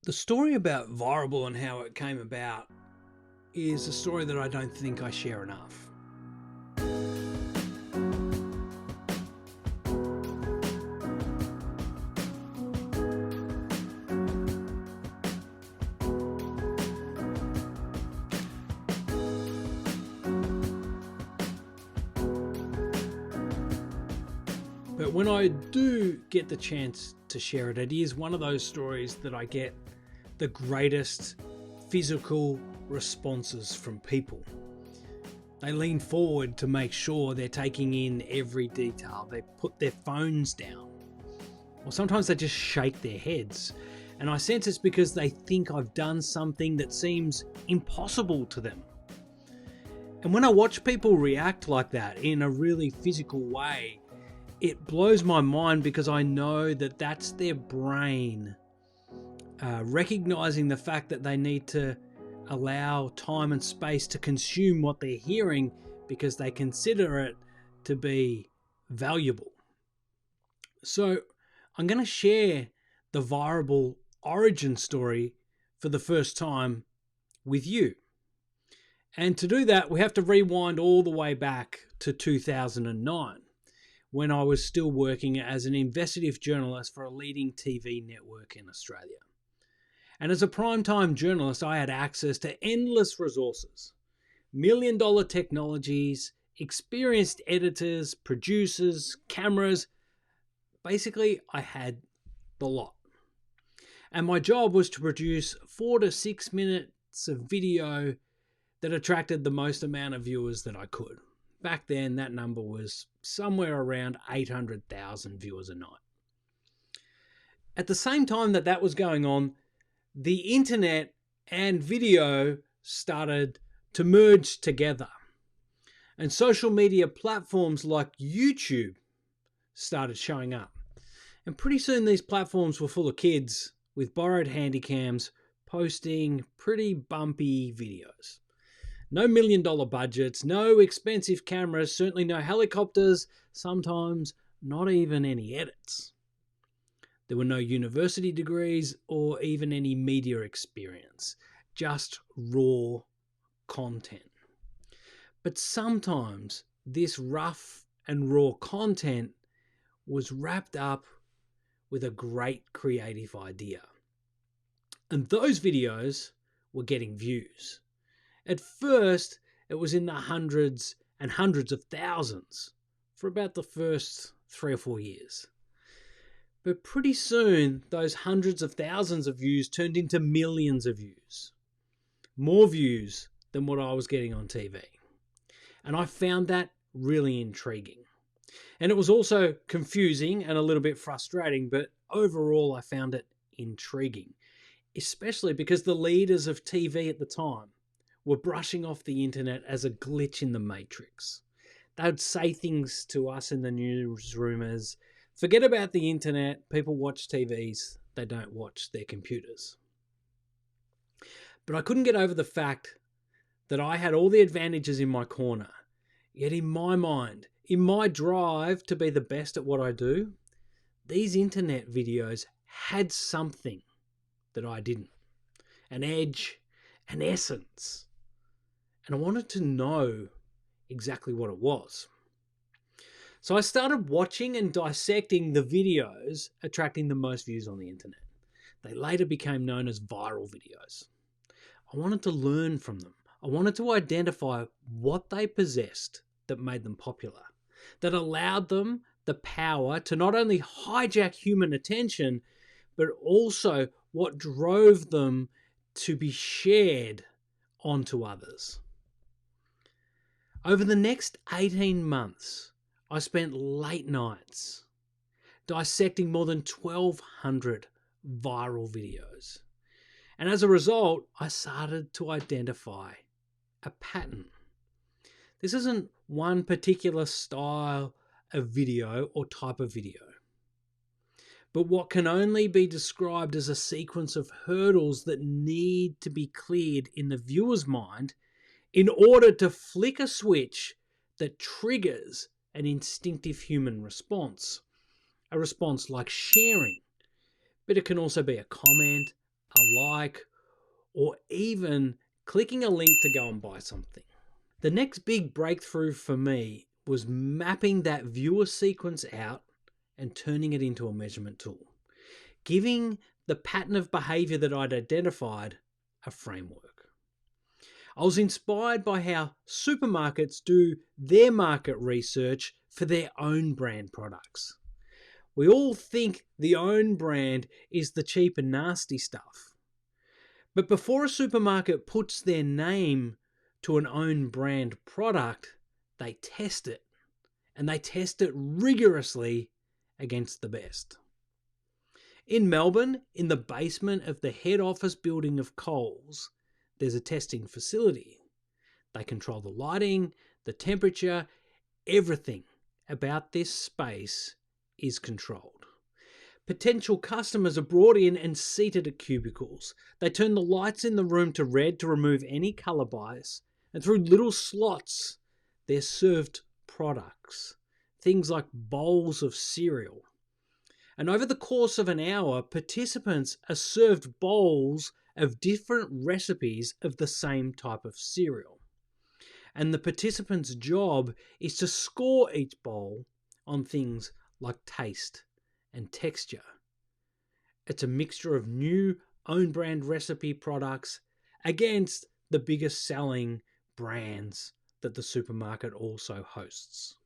The story about Virable and how it came about is a story that I don't think I share enough. But when I do get the chance to share it, it is one of those stories that I get the greatest physical responses from people. They lean forward to make sure they're taking in every detail. They put their phones down. Or sometimes they just shake their heads. And I sense it's because they think I've done something that seems impossible to them. And when I watch people react like that in a really physical way, it blows my mind because I know that that's their brain recognizing the fact that they need to allow time and space to consume what they're hearing because they consider it to be valuable. So I'm going to share the Virable origin story for the first time with you. And to do that, we have to rewind all the way back to 2009. When I was still working as an investigative journalist for a leading TV network in Australia. And as a primetime journalist, I had access to endless resources, million-dollar technologies, experienced editors, producers, cameras. Basically, I had the lot. And my job was to produce 4 to 6 minutes of video that attracted the most amount of viewers that I could. Back then, that number was somewhere around 800,000 viewers a night. At the same time that was going on, the internet and video started to merge together. And social media platforms like YouTube started showing up. And pretty soon these platforms were full of kids with borrowed handycams posting pretty bumpy videos. No million-dollar budgets, no expensive cameras, certainly no helicopters, sometimes not even any edits. There were no university degrees or even any media experience, just raw content. But sometimes this rough and raw content was wrapped up with a great creative idea. And those videos were getting views. At first, it was in the hundreds and hundreds of thousands for about the first 3 or 4 years. But pretty soon, those hundreds of thousands of views turned into millions of views. More views than what I was getting on TV. And I found that really intriguing. And it was also confusing and a little bit frustrating, but overall I found it intriguing. Especially because the leaders of TV at the time were brushing off the internet as a glitch in the matrix. They would say things to us in the newsroom as, forget about the internet, people watch TVs, they don't watch their computers. But I couldn't get over the fact that I had all the advantages in my corner. Yet in my mind, in my drive to be the best at what I do, these internet videos had something that I didn't. An edge, an essence. And I wanted to know exactly what it was. So I started watching and dissecting the videos attracting the most views on the internet. They later became known as viral videos. I wanted to learn from them. I wanted to identify what they possessed that made them popular, that allowed them the power to not only hijack human attention, but also what drove them to be shared onto others. Over the next 18 months, I spent late nights dissecting more than 1,200 viral videos. And as a result, I started to identify a pattern. This isn't one particular style of video or type of video, but what can only be described as a sequence of hurdles that need to be cleared in the viewer's mind in order to flick a switch that triggers an instinctive human response. A response like sharing, but it can also be a comment, a like, or even clicking a link to go and buy something. The next big breakthrough for me was mapping that viewer sequence out and turning it into a measurement tool, giving the pattern of behavior that I'd identified a framework. I was inspired by how supermarkets do their market research for their own brand products. We all think the own brand is the cheap and nasty stuff. But before a supermarket puts their name to an own brand product, they test it. And they test it rigorously against the best. In Melbourne, in the basement of the head office building of Coles, there's a testing facility. They control the lighting, the temperature, everything about this space is controlled. Potential customers are brought in and seated at cubicles. They turn the lights in the room to red to remove any colour bias, and through little slots, they're served products, things like bowls of cereal. And over the course of an hour, participants are served bowls of different recipes of the same type of cereal. And the participant's job is to score each bowl on things like taste and texture. It's a mixture of new own brand recipe products against the biggest selling brands that the supermarket also hosts.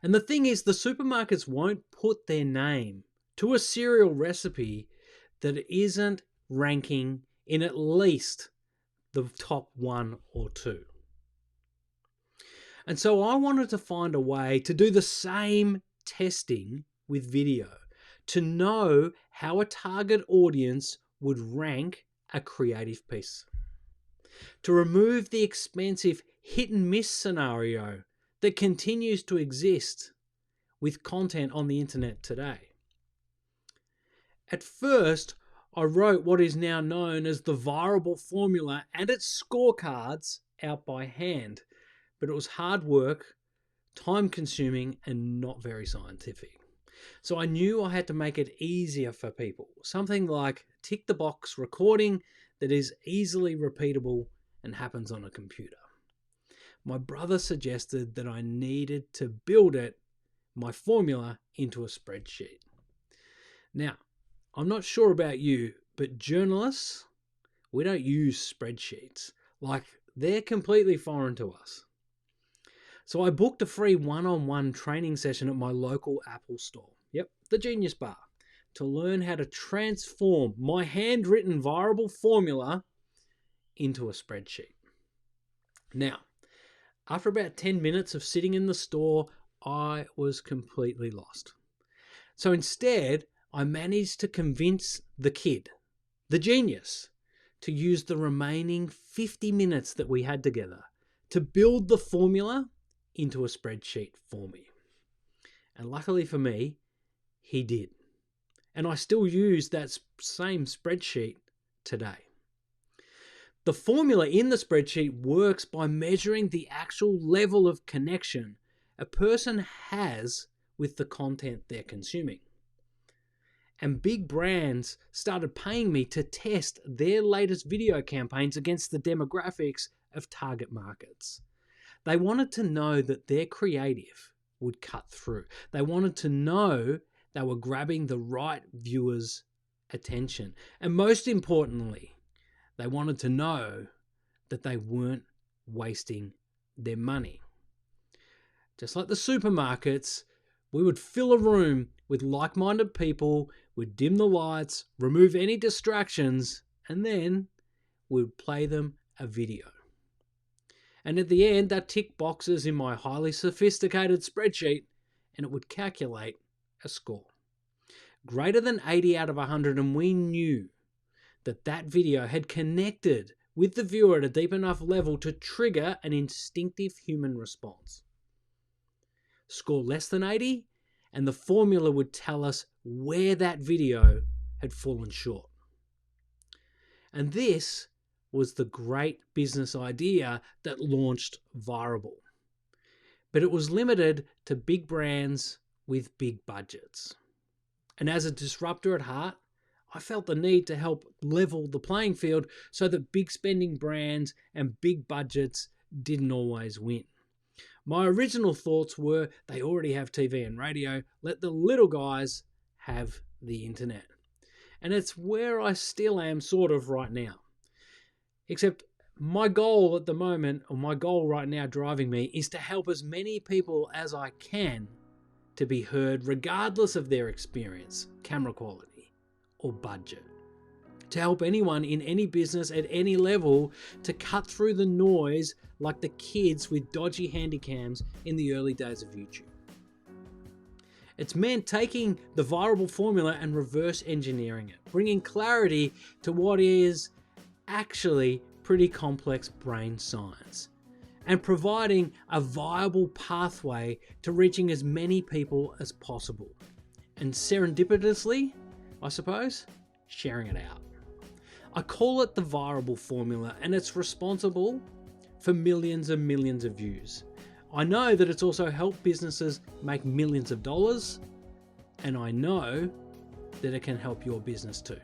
And the thing is, the supermarkets won't put their name to a cereal recipe that isn't ranking in at least the top 1 or 2. And so I wanted to find a way to do the same testing with video, to know how a target audience would rank a creative piece, to remove the expensive hit and miss scenario that continues to exist with content on the internet today. At first, I wrote what is now known as the Virable Formula and its scorecards out by hand, but it was hard work, time-consuming, and not very scientific. So I knew I had to make it easier for people, something like tick-the-box recording that is easily repeatable and happens on a computer. My brother suggested that I needed to build my formula, into a spreadsheet. Now, I'm not sure about you, but journalists, we don't use spreadsheets. Like, they're completely foreign to us. So I booked a free one-on-one training session at my local Apple store. Yep, the Genius Bar, to learn how to transform my handwritten Virable Formula into a spreadsheet. Now, after about 10 minutes of sitting in the store, I was completely lost. So instead, I managed to convince the kid, the genius, to use the remaining 50 minutes that we had together to build the formula into a spreadsheet for me. And luckily for me, he did. And I still use that same spreadsheet today. The formula in the spreadsheet works by measuring the actual level of connection a person has with the content they're consuming. And big brands started paying me to test their latest video campaigns against the demographics of target markets. They wanted to know that their creative would cut through. They wanted to know they were grabbing the right viewers' attention. And most importantly, they wanted to know that they weren't wasting their money. Just like the supermarkets, we would fill a room with like-minded people, we'd dim the lights, remove any distractions, and then we'd play them a video. And at the end, that tick boxes in my highly sophisticated spreadsheet, and it would calculate a score. Greater than 80 out of 100, and we knew that video had connected with the viewer at a deep enough level to trigger an instinctive human response. Score less than 80, and the formula would tell us where that video had fallen short. And this was the great business idea that launched Virable. But it was limited to big brands with big budgets. And as a disruptor at heart, I felt the need to help level the playing field so that big spending brands and big budgets didn't always win. My original thoughts were they already have TV and radio, let the little guys have the internet. And it's where I still am sort of right now. Except my goal at the moment, or my goal right now driving me, is to help as many people as I can to be heard regardless of their experience, camera quality, or budget. To help anyone in any business at any level to cut through the noise like the kids with dodgy handycams in the early days of YouTube. It's meant taking the Virable Formula and reverse engineering it, bringing clarity to what is actually pretty complex brain science, and providing a viable pathway to reaching as many people as possible. And serendipitously, I suppose, sharing it out. I call it the Virable Formula, and it's responsible for millions and millions of views. I know that it's also helped businesses make millions of dollars, and I know that it can help your business too.